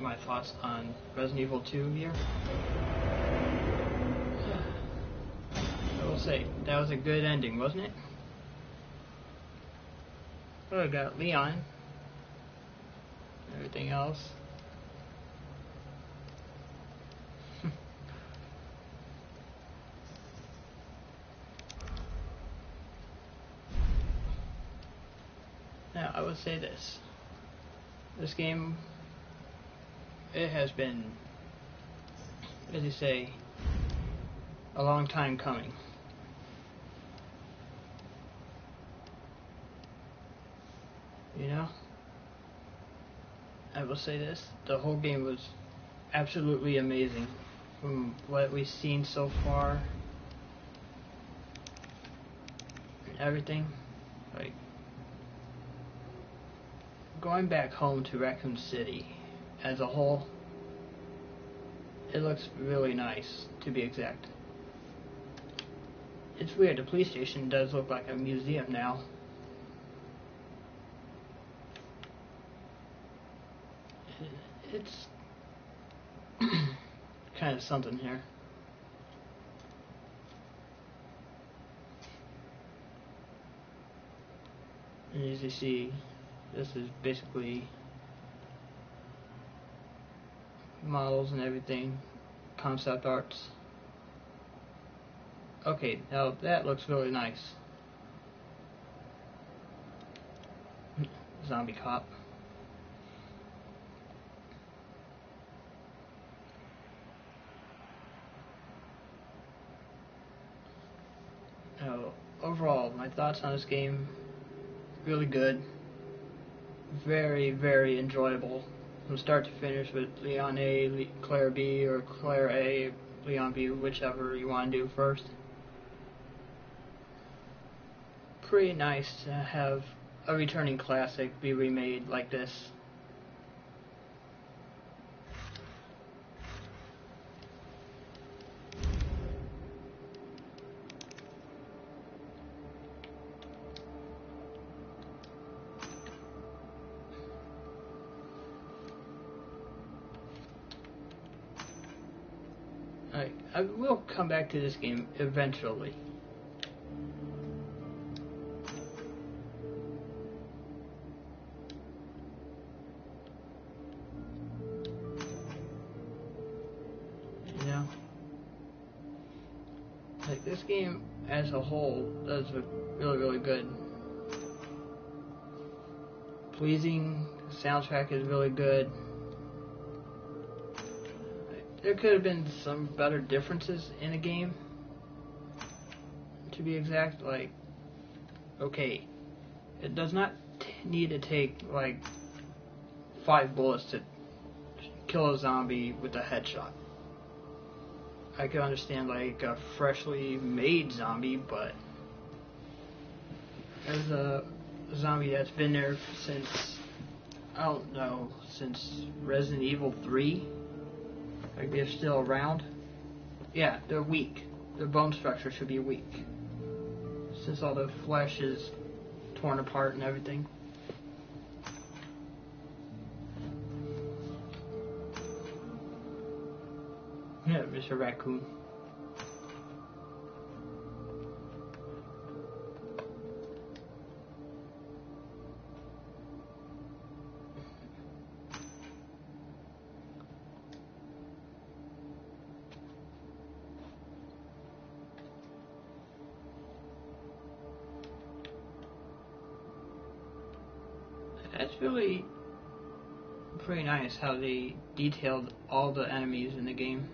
my thoughts on Resident Evil 2 here. I will say, that was a good ending, wasn't it? Well, I got Leon. Everything else. Now, I would say this. This game, it has been, as you say, a long time coming. You know? I will say this, the whole game was absolutely amazing. From what we've seen so far, and everything, like, going back home to Raccoon City as a whole, it looks really nice, to be exact. It's weird, the police station does look like a museum now. It's kind of something here. And as you see, this is basically models and everything, concept arts. Okay, now that looks really nice. Zombie cop. Now, overall, my thoughts on this game, really good. Very, very enjoyable. From start to finish with Leon A, Claire B, or Claire A, Leon B, whichever you want to do first. Pretty nice to have a returning classic be remade like this. I will come back to this game eventually. You know? Like, this game as a whole does look really, really good. Pleasing, the soundtrack is really good. There could have been some better differences in the game, to be exact. Like, okay, it does not need to take like 5 bullets to kill a zombie with a headshot. I could understand like a freshly made zombie, but as a zombie that's been there since, I don't know, since Resident Evil 3. Like, they're still around. Yeah, they're weak. Their bone structure should be weak, since all the flesh is torn apart and everything. Yeah, Mr. Raccoon. That's really pretty nice how they detailed all the enemies in the game.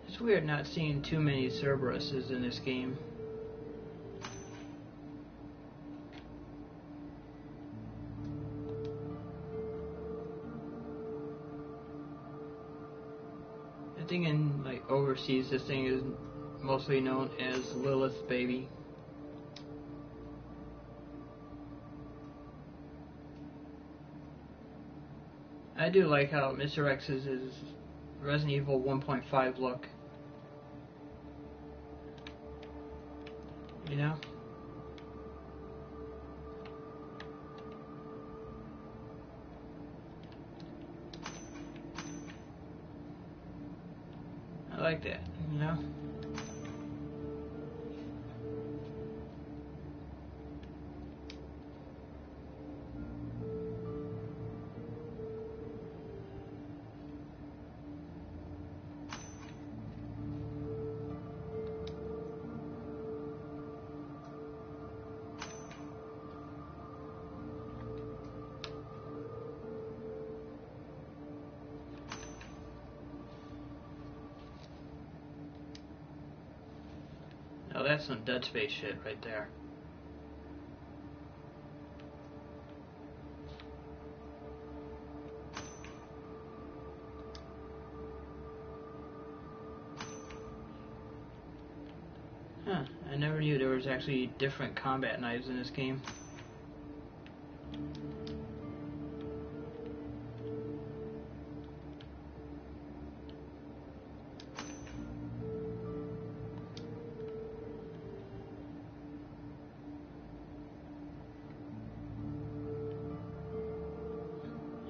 It's weird not seeing too many Cerberuses in this game. I think in like overseas, this thing is mostly known as Lilith's baby. I do like how Mr. X's is Resident Evil 1.5 look. you know? I like that, you know? Oh, that's some Dead Space shit right there. Huh, I never knew there was actually different combat knives in this game.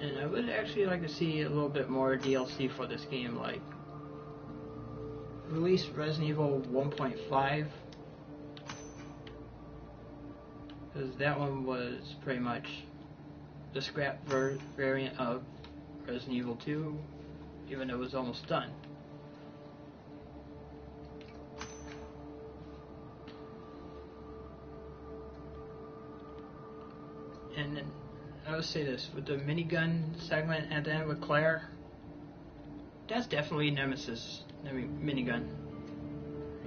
And I would actually like to see a little bit more DLC for this game, like release Resident Evil 1.5, because that one was pretty much the scrap variant of Resident Evil 2, even though it was almost done. And then I would say this, with the minigun segment at the end with Claire, that's definitely Nemesis minigun.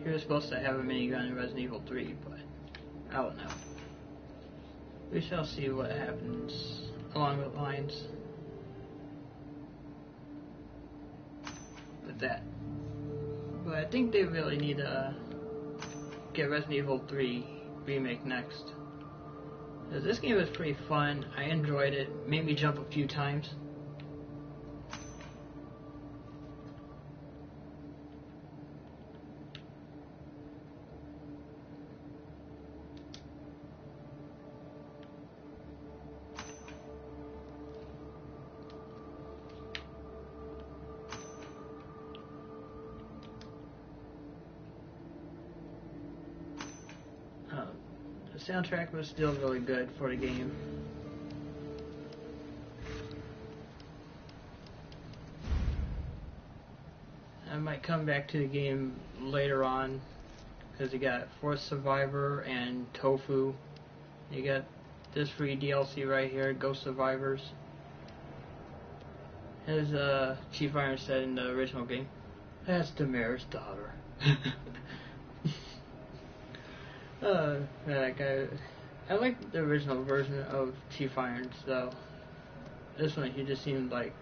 He was supposed to have a minigun in Resident Evil 3, but I don't know. We shall see what happens along the lines with that. But I think they really need to get Resident Evil 3 remake next. Because this game was pretty fun. I enjoyed it. Made me jump a few times. The soundtrack was still really good for the game. I might come back to the game later on, because you got Fourth Survivor and Tofu. You got this free DLC right here, Ghost Survivors. As Chief Iron said in the original game, that's Damaris' daughter. I like the original version of Chief Irons, though. This one, he just seemed like,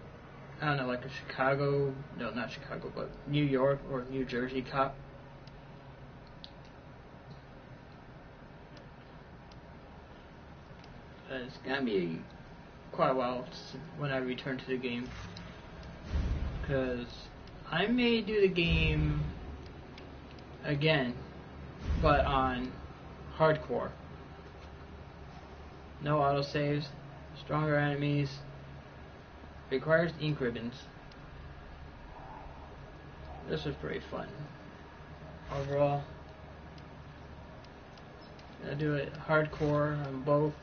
I don't know, like a Chicago, no, not Chicago, but New York or New Jersey cop. It's gonna be quite a while when I return to the game, because I may do the game again, but on hardcore. No autosaves, stronger enemies, requires ink ribbons. This was pretty fun. Overall, I do it hardcore on both.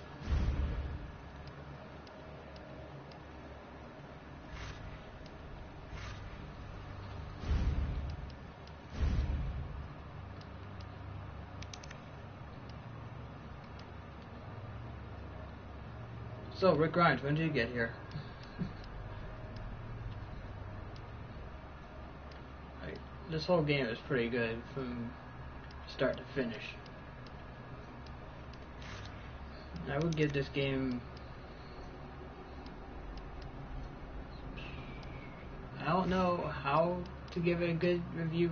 So, Rick Grimes, when did you get here? Like, this whole game is pretty good from start to finish. I would give this game, I don't know how to give it a good review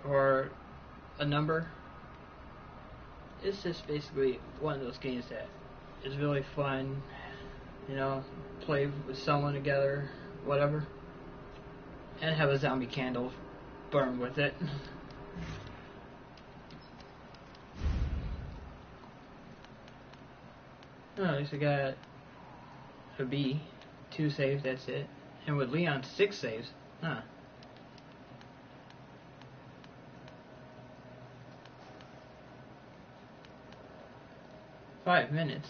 or a number. It's just basically one of those games that is really fun, you know, play with someone together, whatever, and have a zombie candle burn with it. Oh, at least I got a B. 2 saves, that's it. And with Leon, 6 saves. Huh. Five minutes.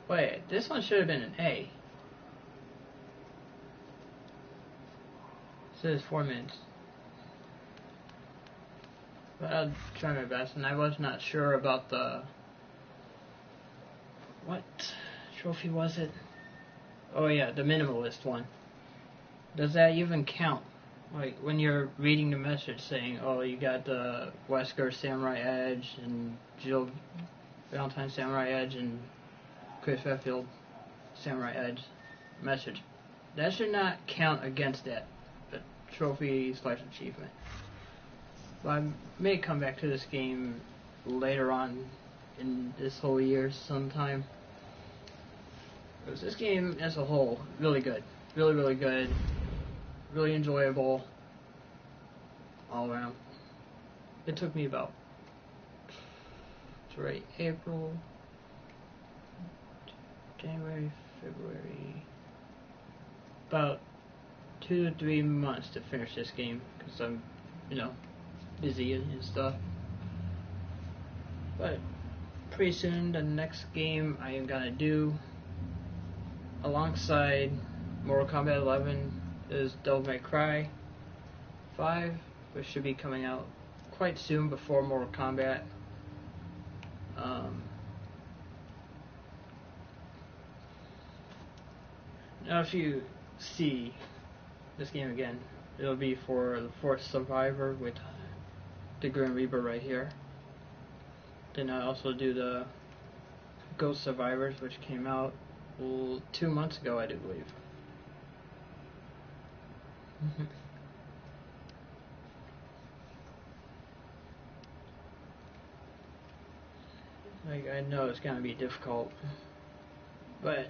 Wait, this one should have been an A. It says 4 minutes. But I'll try my best, and I was not sure about the... What trophy was it? Oh yeah, the minimalist one. Does that even count? Like, when you're reading the message saying, oh, you got the Wesker Samurai Edge, and Jill Valentine Samurai Edge, and Chris Redfield Samurai Edge message. That should not count against that, the trophy/achievement. But I may come back to this game later on in this whole year sometime. Because this game as a whole, really good. Really, really good. Really enjoyable. All around. It took me about April, January, February, about 2 to 3 months to finish this game because I'm, busy and stuff. But pretty soon, the next game I am gonna do alongside Mortal Kombat 11 is Devil May Cry 5, which should be coming out quite soon before Mortal Kombat. Now if you see this game again, it'll be for the fourth Survivor with the Grim Reaper right here. Then I also do the Ghost Survivors, which came out 2 months ago, I do believe. Like, I know it's gonna be difficult, but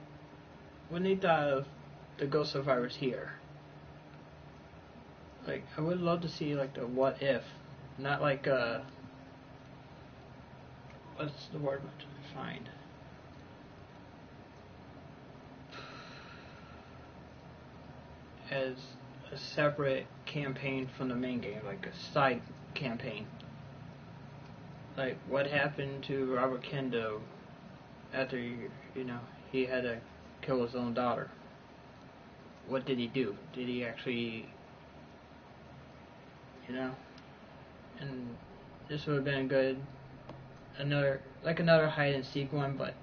when they thought of the Ghost Survivors here, like, I would love to see, like, the what if, not like, what's the word I'm trying to find? As a separate campaign from the main game, like a side campaign. Like, what happened to Robert Kendo after, he had to kill his own daughter? What did he do? Did he actually, And this would have been a good, another hide and seek one, but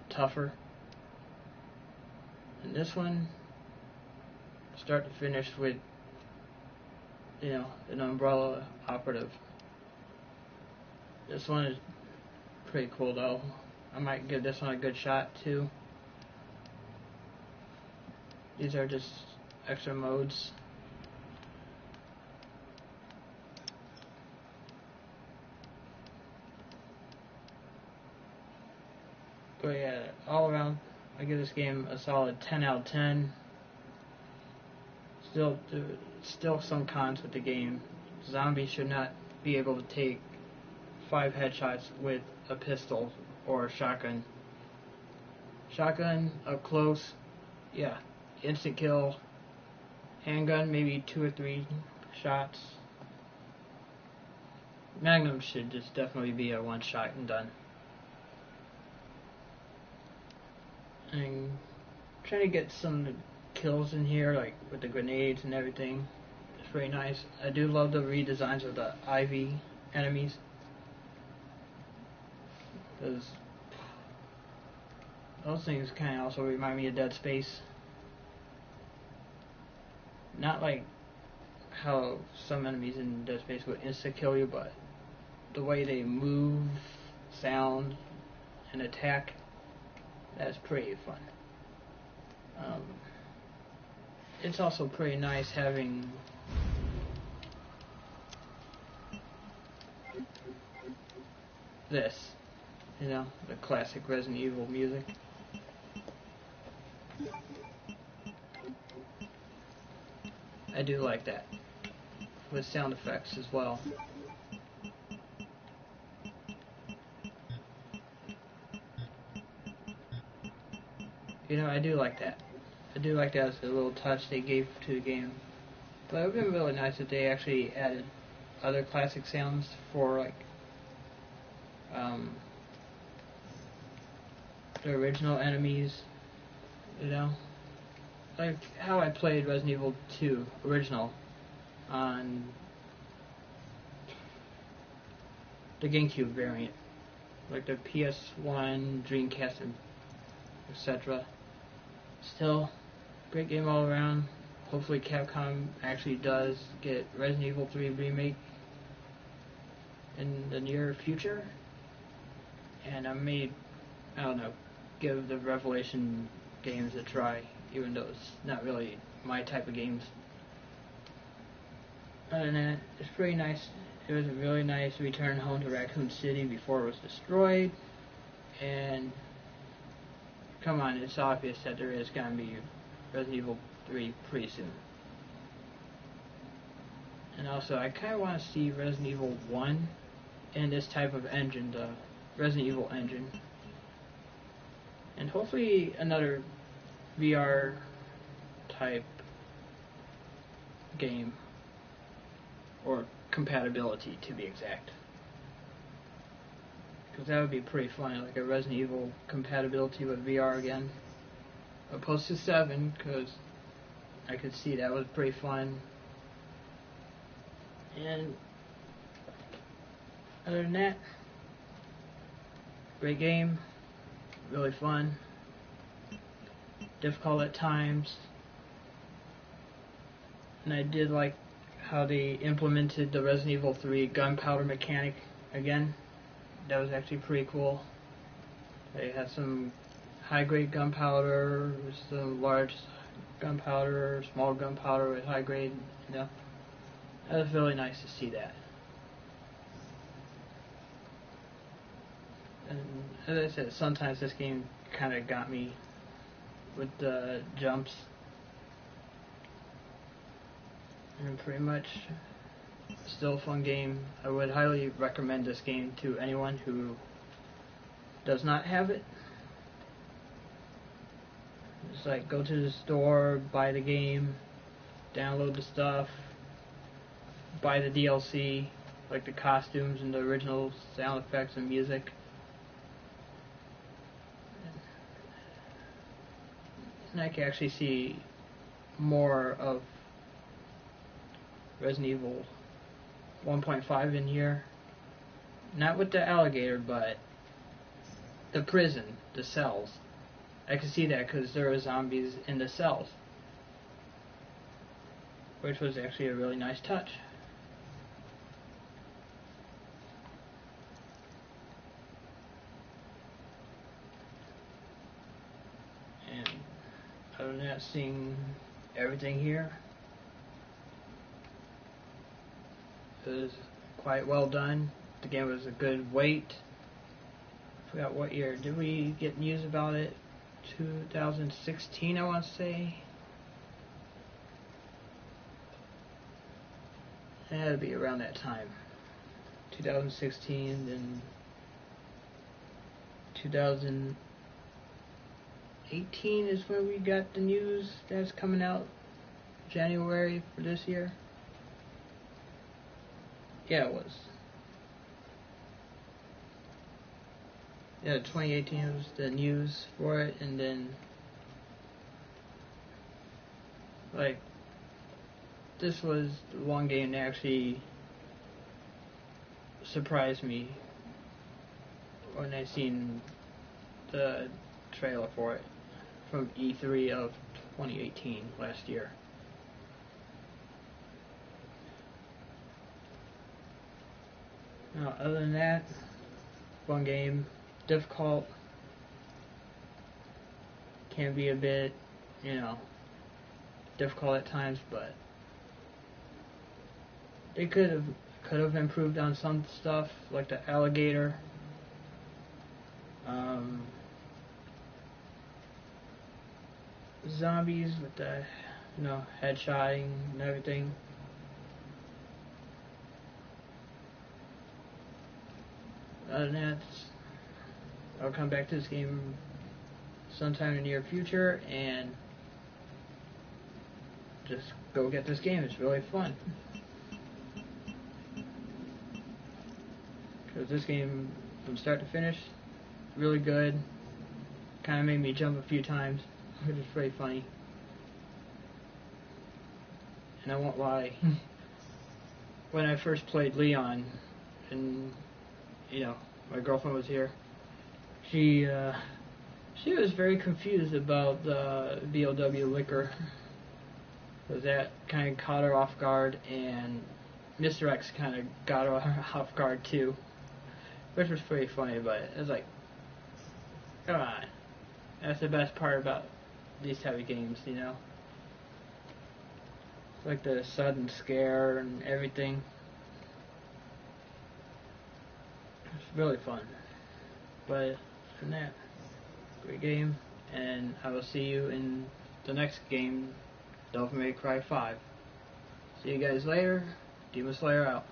tougher. And this one, start to finish with, an umbrella operative. This one is pretty cool though. I might give this one a good shot too. These are just extra modes. But yeah, all around, I give this game a solid 10 out of 10. Still some cons with the game. Zombies should not be able to take 5 headshots with a pistol or a shotgun. Shotgun up close, yeah, instant kill. Handgun, maybe 2 or 3 shots. Magnum should just definitely be a 1 shot and done. And trying to get some kills in here, like with the grenades and everything. It's pretty nice. I do love the redesigns of the Ivy enemies, because those things kind of also remind me of Dead Space. Not like how some enemies in Dead Space would insta-kill you, but the way they move, sound, and attack, that's pretty fun. It's also pretty nice having this, the classic Resident Evil music. I do like that, with sound effects as well. I do like that. I do like that as a little touch they gave to the game. But it would have been really nice if they actually added other classic sounds for like um, the original enemies, you know? Like how I played Resident Evil 2 original on the GameCube variant. Like the PS1, Dreamcast, and etc. Still, great game all around. Hopefully Capcom actually does get Resident Evil 3 Remake in the near future. And I may, I don't know, give the Revelation games a try, even though it's not really my type of games. Other than that, it's pretty nice. It was a really nice return home to Raccoon City before it was destroyed. And come on, it's obvious that there is going to be Resident Evil 3 pretty soon. And also, I kind of want to see Resident Evil 1 in this type of engine, the Resident Evil engine. And hopefully another VR type game. Or compatibility, to be exact. Because that would be pretty fun, like a Resident Evil compatibility with VR again. Opposed to 7, because I could see that was pretty fun. And other than that, great game, really fun, difficult at times. And I did like how they implemented the Resident Evil 3 gunpowder mechanic again. That was actually pretty cool. They had some high-grade gunpowder, some large gunpowder, small gunpowder with high grade. That was really nice to see that. And as I said, sometimes this game kind of got me with the jumps. And pretty much still a fun game. I would highly recommend this game to anyone who does not have it. Just like go to the store, buy the game, download the stuff, buy the DLC, like the costumes and the original sound effects and music. And I can actually see more of Resident Evil 1.5 in here. Not with the alligator, but the prison, the cells. I can see that because there are zombies in the cells. Which was actually a really nice touch. And other than that, seeing everything here is quite well done. The game was a good weight. I forgot what year. Did we get news about it? 2016, I want to say. It had to be around that time. 2016, then 2018 is when we got the news that's coming out January for this year. Yeah, it was. Yeah, 2018 was the news for it, and then like this was the one game that actually surprised me when I seen the trailer for it from E3 of 2018 last year. Now, other than that, fun game, difficult, can be a bit, difficult at times, but they could have improved on some stuff, like the alligator. Zombies with the, headshotting and everything. Other than that, I'll come back to this game sometime in the near future and just go get this game. It's really fun. Because this game, from start to finish, really good. Kind of made me jump a few times, which is pretty funny. And I won't lie, when I first played Leon, and my girlfriend was here, she was very confused about the BOW liquor, because that kind of caught her off guard, and Mr. X kind of got her off guard too, which was pretty funny. But it was like, come on, that's the best part about these type of games, like the sudden scare and everything. It's really fun. But from that, great game, and I will see you in the next game, Devil May Cry 5. See you guys later. Demon Slayer out.